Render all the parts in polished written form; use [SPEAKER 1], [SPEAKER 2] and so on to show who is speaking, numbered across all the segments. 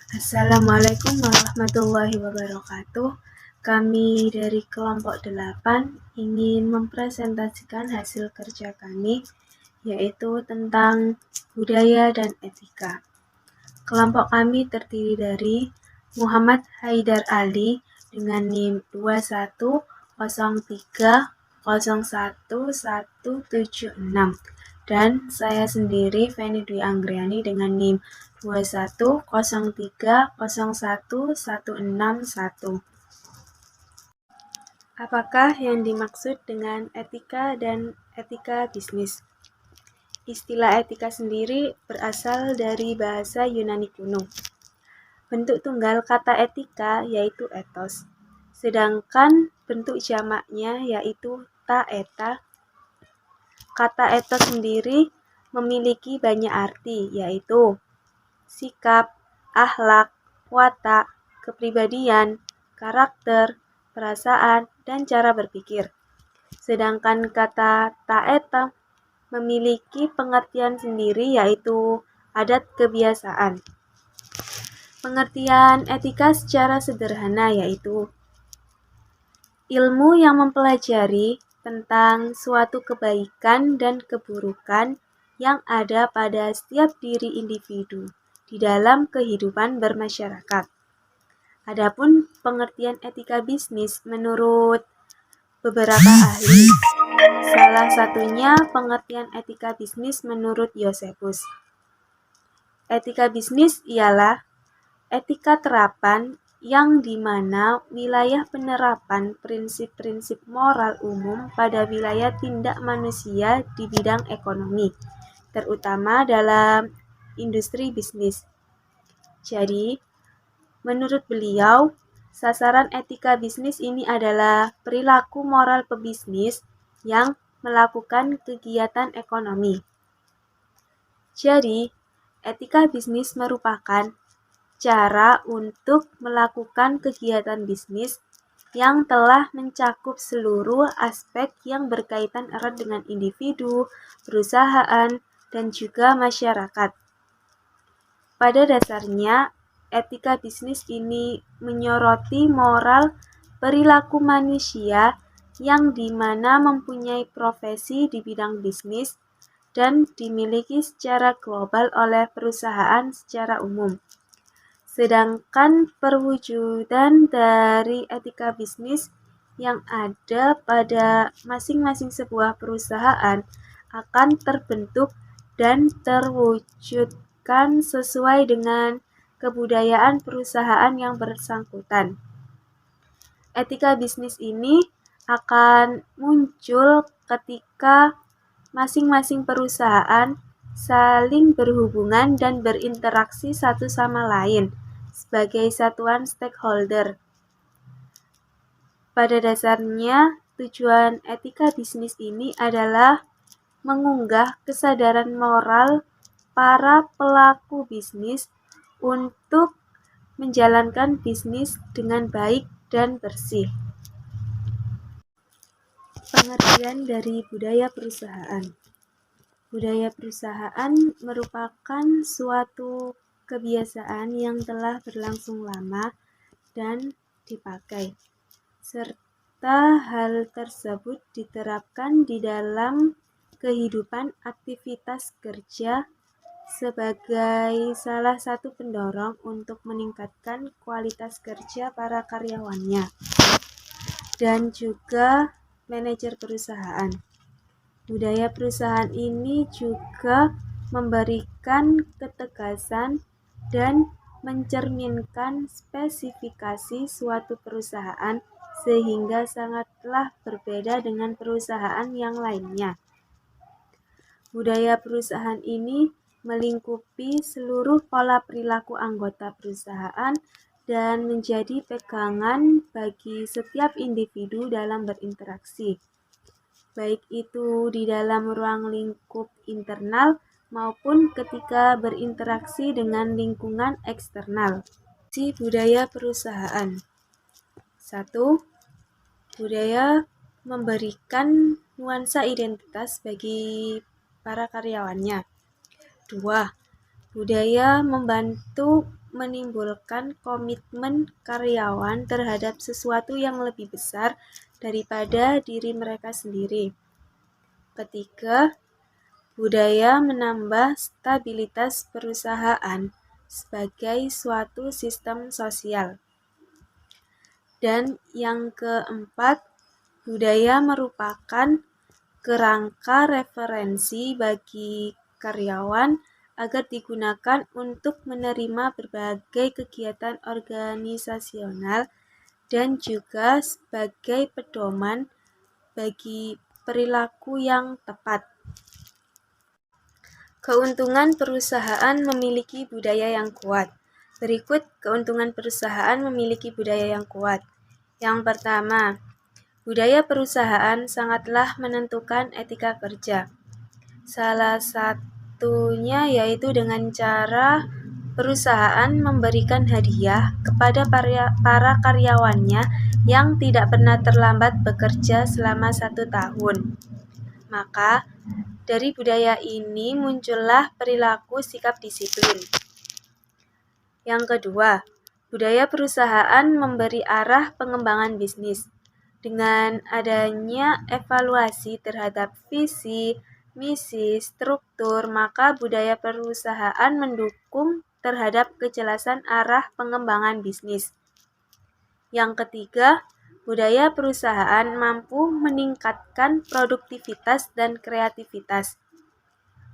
[SPEAKER 1] Assalamualaikum warahmatullahi wabarakatuh. Kami dari kelompok 8 ingin mempresentasikan hasil kerja kami, yaitu tentang budaya dan etika. Kelompok kami terdiri dari Muhammad Haidar Ali dengan NIM 21030317176 dan saya sendiri Feni Dwi Anggriani dengan NIM 210301161. Apakah yang dimaksud dengan etika dan etika bisnis? Istilah etika sendiri berasal dari bahasa Yunani kuno. Bentuk tunggal kata etika yaitu ethos, sedangkan bentuk jamaknya yaitu ta eta. Kata ethos sendiri memiliki banyak arti, yaitu sikap, akhlak, watak, kepribadian, karakter, perasaan, dan cara berpikir. Sedangkan kata taeta memiliki pengertian sendiri yaitu adat kebiasaan. Pengertian etika secara sederhana yaitu ilmu yang mempelajari tentang suatu kebaikan dan keburukan yang ada pada setiap diri individu di dalam kehidupan bermasyarakat. Adapun pengertian etika bisnis menurut beberapa ahli, salah satunya pengertian etika bisnis menurut Yosefus. Etika bisnis ialah etika terapan yang dimana wilayah penerapan prinsip-prinsip moral umum pada wilayah tindak manusia di bidang ekonomi, terutama dalam industri bisnis. Jadi, menurut beliau, sasaran etika bisnis ini adalah perilaku moral pebisnis yang melakukan kegiatan ekonomi. Jadi, etika bisnis merupakan cara untuk melakukan kegiatan bisnis yang telah mencakup seluruh aspek yang berkaitan erat dengan individu, perusahaan, dan juga masyarakat. Pada dasarnya, etika bisnis ini menyoroti moral perilaku manusia yang dimana mempunyai profesi di bidang bisnis dan dimiliki secara global oleh perusahaan secara umum. Sedangkan perwujudan dari etika bisnis yang ada pada masing-masing sebuah perusahaan akan terbentuk dan terwujudkan sesuai dengan kebudayaan perusahaan yang bersangkutan. Etika bisnis ini akan muncul ketika masing-masing perusahaan saling berhubungan dan berinteraksi satu sama lain sebagai satuan stakeholder. Pada dasarnya, tujuan etika bisnis ini adalah mengunggah kesadaran moral para pelaku bisnis untuk menjalankan bisnis dengan baik dan bersih. Pengertian dari budaya perusahaan. Budaya perusahaan merupakan suatu kebiasaan yang telah berlangsung lama dan dipakai, serta hal tersebut diterapkan di dalam kehidupan aktivitas kerja sebagai salah satu pendorong untuk meningkatkan kualitas kerja para karyawannya dan juga manajer perusahaan. Budaya perusahaan ini juga memberikan ketegasan dan mencerminkan spesifikasi suatu perusahaan sehingga sangatlah berbeda dengan perusahaan yang lainnya. Budaya perusahaan ini melingkupi seluruh pola perilaku anggota perusahaan dan menjadi pegangan bagi setiap individu dalam berinteraksi, baik itu di dalam ruang lingkup internal maupun ketika berinteraksi dengan lingkungan eksternal. Budaya perusahaan. 1. Budaya memberikan nuansa identitas bagi para karyawannya. 2. Budaya membantu menimbulkan komitmen karyawan terhadap sesuatu yang lebih besar daripada diri mereka sendiri. Ketiga, budaya menambah stabilitas perusahaan sebagai suatu sistem sosial. Dan yang keempat, budaya merupakan kerangka referensi bagi karyawan agar digunakan untuk menerima berbagai kegiatan organisasional dan juga sebagai pedoman bagi perilaku yang tepat. Keuntungan perusahaan memiliki budaya yang kuat. Berikut keuntungan perusahaan memiliki budaya yang kuat. Yang pertama, budaya perusahaan sangatlah menentukan etika kerja. Salah satunya yaitu dengan cara perusahaan memberikan hadiah kepada para karyawannya yang tidak pernah terlambat bekerja selama 1 tahun. Maka, dari budaya ini muncullah perilaku sikap disiplin. Yang kedua, budaya perusahaan memberi arah pengembangan bisnis. Dengan adanya evaluasi terhadap visi, misi, struktur, maka budaya perusahaan mendukung terhadap kejelasan arah pengembangan bisnis. Yang ketiga, budaya perusahaan mampu meningkatkan produktivitas dan kreativitas.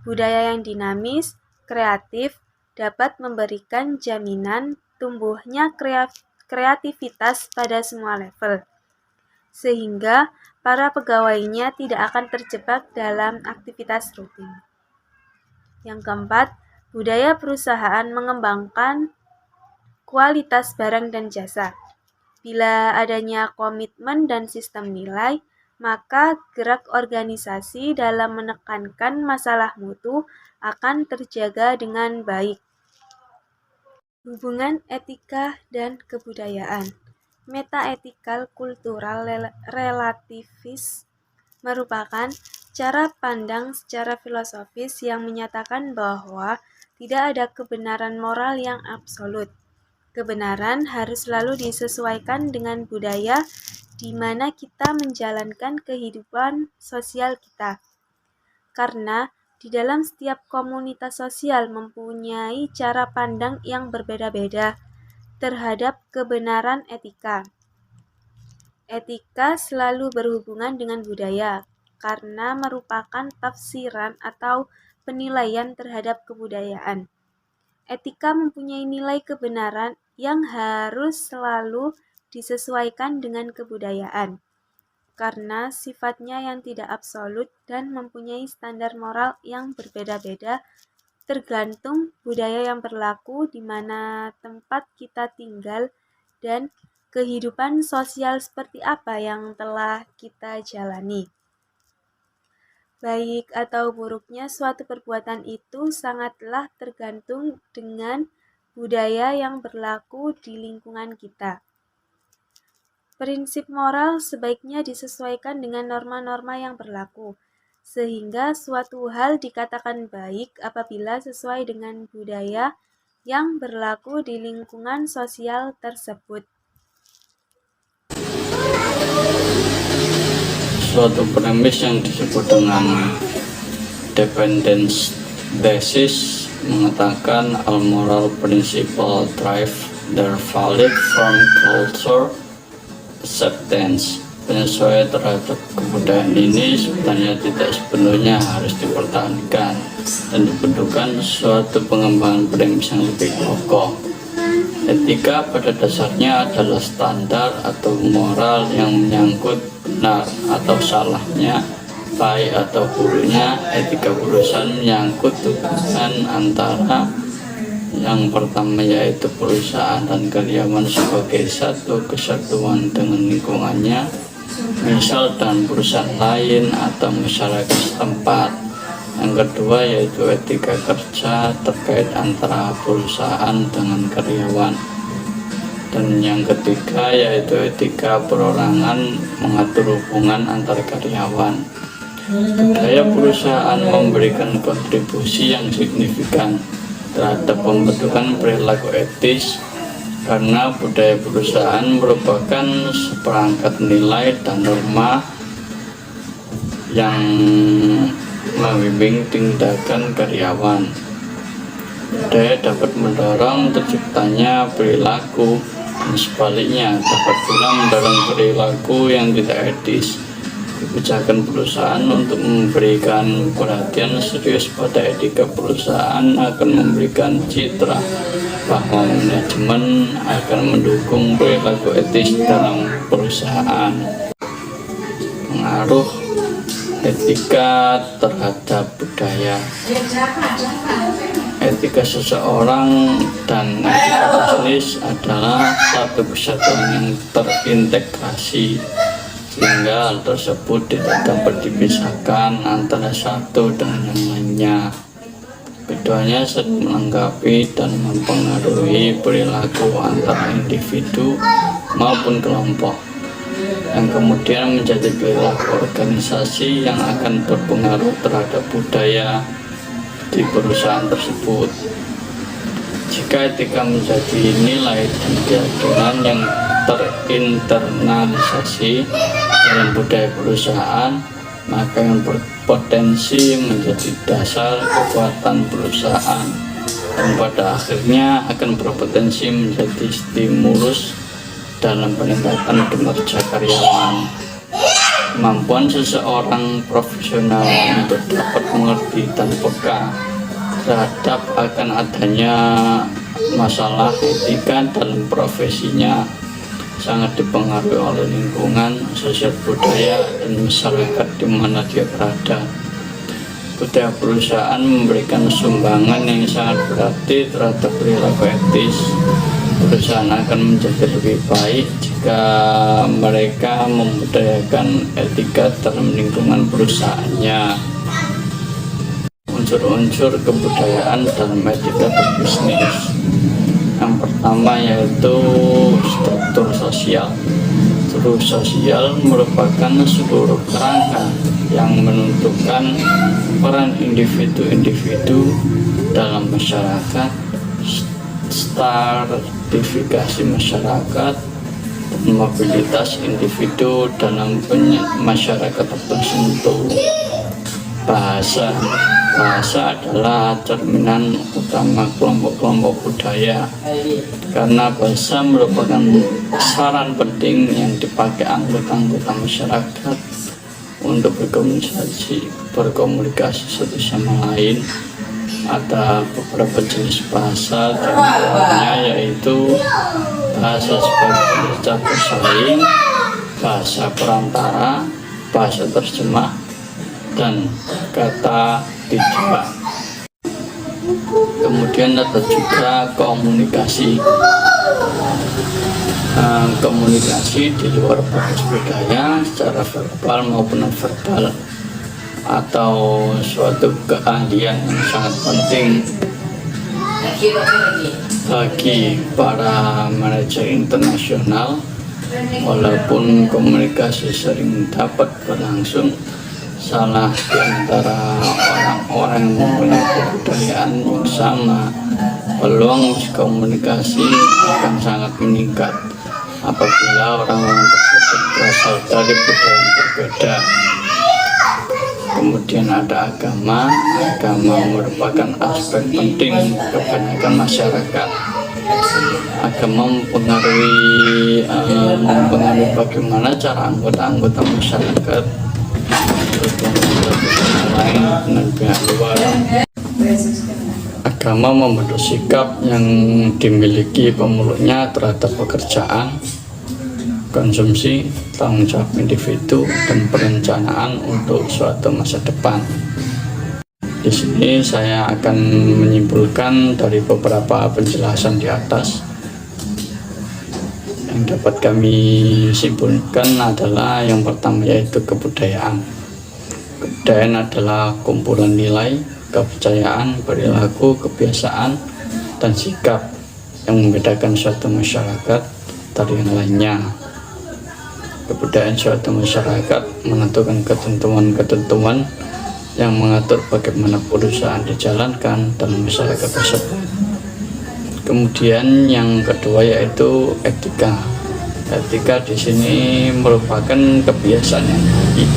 [SPEAKER 1] Budaya yang dinamis, kreatif, dapat memberikan jaminan tumbuhnya kreativitas pada semua level, sehingga para pegawainya tidak akan terjebak dalam aktivitas rutin. Yang keempat, budaya perusahaan mengembangkan kualitas barang dan jasa. Bila adanya komitmen dan sistem nilai, maka gerak organisasi dalam menekankan masalah mutu akan terjaga dengan baik. Hubungan etika dan kebudayaan. Metaetikal kultural relativis merupakan cara pandang secara filosofis yang menyatakan bahwa tidak ada kebenaran moral yang absolut. Kebenaran harus selalu disesuaikan dengan budaya di mana kita menjalankan kehidupan sosial kita. Karena di dalam setiap komunitas sosial mempunyai cara pandang yang berbeda-beda terhadap kebenaran etika. Etika selalu berhubungan dengan budaya karena merupakan tafsiran atau penilaian terhadap kebudayaan. Etika mempunyai nilai kebenaran yang harus selalu disesuaikan dengan kebudayaan, karena sifatnya yang tidak absolut dan mempunyai standar moral yang berbeda-beda tergantung budaya yang berlaku di mana tempat kita tinggal dan kehidupan sosial seperti apa yang telah kita jalani. Baik atau buruknya suatu perbuatan itu sangatlah tergantung dengan budaya yang berlaku di lingkungan kita. Prinsip moral sebaiknya disesuaikan dengan norma-norma yang berlaku, sehingga suatu hal dikatakan baik apabila sesuai dengan budaya yang berlaku di lingkungan sosial tersebut.
[SPEAKER 2] Suatu premis yang disebut dengan dependence thesis mengatakan all moral principle drive their valid from culture acceptance. Penyesuaian terhadap kebudayaan ini sebenarnya tidak sepenuhnya harus dipertahankan dan dibutuhkan suatu pengembangan premis yang lebih kokoh. Etika pada dasarnya adalah standar atau moral yang menyangkut benar atau salahnya, baik atau buruknya. Etika perusahaan menyangkut hubungan antara yang pertama yaitu perusahaan dan karyawan sebagai satu kesatuan dengan lingkungannya, misal dan perusahaan lain atau masyarakat setempat. Yang kedua yaitu etika kerja terkait antara perusahaan dengan karyawan. Dan yang ketiga yaitu etika perorangan mengatur hubungan antar karyawan. Budaya perusahaan memberikan kontribusi yang signifikan terhadap pembentukan perilaku etis, karena budaya perusahaan merupakan seperangkat nilai dan norma yang membimbing tindakan karyawan. Budaya dapat mendorong terciptanya perilaku, dan sebaliknya dapat pula mendorong perilaku yang tidak etis. Kebijakan perusahaan untuk memberikan perhatian serius pada etika perusahaan akan memberikan citra bahwa manajemen akan mendukung perilaku etis dalam perusahaan. Pengaruh etika terhadap budaya. Etika seseorang dan etika bisnis adalah satu kesatuan yang terintegrasi, sehingga hal tersebut tidak dapat dipisahkan antara satu dengan yang lainnya. Keduanya saling melengkapi dan mempengaruhi perilaku antara individu maupun kelompok, yang kemudian menjadi perilaku organisasi yang akan berpengaruh terhadap budaya di perusahaan tersebut. Jika etika menjadi nilai dan keyakinan yang terinternalisasi dalam budaya perusahaan, maka yang berpotensi menjadi dasar kekuatan perusahaan dan pada akhirnya akan berpotensi menjadi stimulus dalam peningkatan kinerja karyawan. Kemampuan seseorang profesional untuk dapat mengerti dan peka terhadap akan adanya masalah etika dalam profesinya sangat dipengaruhi oleh lingkungan, sosial budaya, dan masyarakat di mana dia berada. Budaya perusahaan memberikan sumbangan yang sangat berarti terhadap perilaku etis. Perusahaan akan menjadi lebih baik jika mereka membudayakan etika dalam lingkungan perusahaannya. Unsur-unsur kebudayaan dalam etika berbisnis. Yang pertama yaitu struktur sosial. Struktur sosial merupakan seluruh kerangka yang menentukan peran individu-individu dalam masyarakat, stratifikasi masyarakat, dan mobilitas individu dalam masyarakat tertentu. Bahasa adalah cerminan utama kelompok-kelompok budaya, karena bahasa merupakan saran penting yang dipakai anggota-anggota masyarakat untuk berkomunikasi satu sama lain. Ada beberapa jenis bahasa, diantaranya yaitu bahasa sebagai bahasa bersaing, bahasa perantara, bahasa terjemah, dan kata dijebak. Kemudian ada juga komunikasi. Komunikasi di luar batas budaya secara verbal maupun non-verbal, atau suatu keahlian yang sangat penting bagi para manajer internasional. Walaupun komunikasi sering dapat berlangsung, salah di antara orang-orang yang mempunyai kebudayaan yang sama, peluang komunikasi akan sangat meningkat apabila orang-orang tersebut berasal dari budaya yang berbeda. Kemudian ada agama. Agama merupakan aspek penting kebanyakan masyarakat. Agama mempengaruhi bagaimana cara anggota-anggota masyarakat lain dengan pihak luar. Agama membentuk sikap yang dimiliki pemeluknya terhadap pekerjaan, konsumsi, tanggung jawab individu, dan perencanaan untuk suatu masa depan. Di sini saya akan menyimpulkan dari beberapa penjelasan di atas. Yang dapat kami simpulkan adalah yang pertama yaitu kebudayaan. Kebudayaan adalah kumpulan nilai, kepercayaan, perilaku, kebiasaan, dan sikap yang membedakan suatu masyarakat dari yang lainnya. Kebudayaan suatu masyarakat menentukan ketentuan-ketentuan yang mengatur bagaimana perusahaan dijalankan dalam masyarakat tersebut. Kemudian yang kedua yaitu etika. Etika di sini merupakan kebiasaan yang baik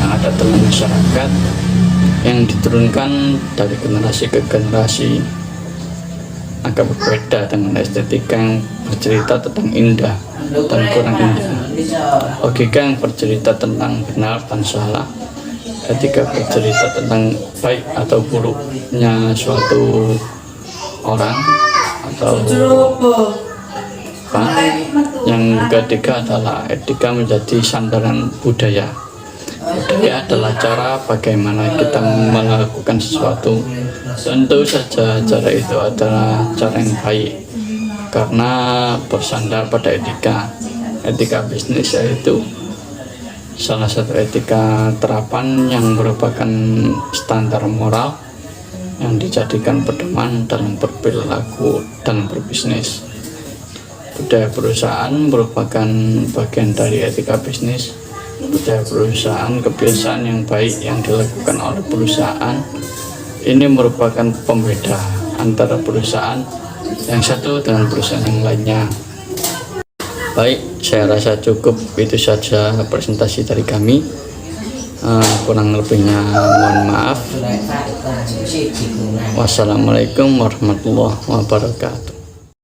[SPEAKER 2] yang ada dalam masyarakat yang diturunkan dari generasi ke generasi, agak berbeda dengan estetika yang bercerita tentang indah dan kurang indah, logika yang bercerita tentang benar dan salah, etika bercerita tentang baik atau buruknya suatu orang atau apa. Yang ketiga adalah etika menjadi sandaran budaya. Budaya adalah cara bagaimana kita melakukan sesuatu. Tentu saja cara itu adalah cara yang baik karena bersandar pada etika. Etika bisnis yaitu salah satu etika terapan yang merupakan standar moral yang dijadikan pedoman dalam berperilaku dalam berbisnis. Budaya perusahaan merupakan bagian dari etika bisnis. Budaya perusahaan, kebiasaan yang baik yang dilakukan oleh perusahaan ini merupakan pembeda antara perusahaan yang satu dengan perusahaan yang lainnya. Baik, saya rasa cukup itu saja presentasi dari kami. Kurang lebihnya mohon maaf. Wassalamualaikum warahmatullahi wabarakatuh.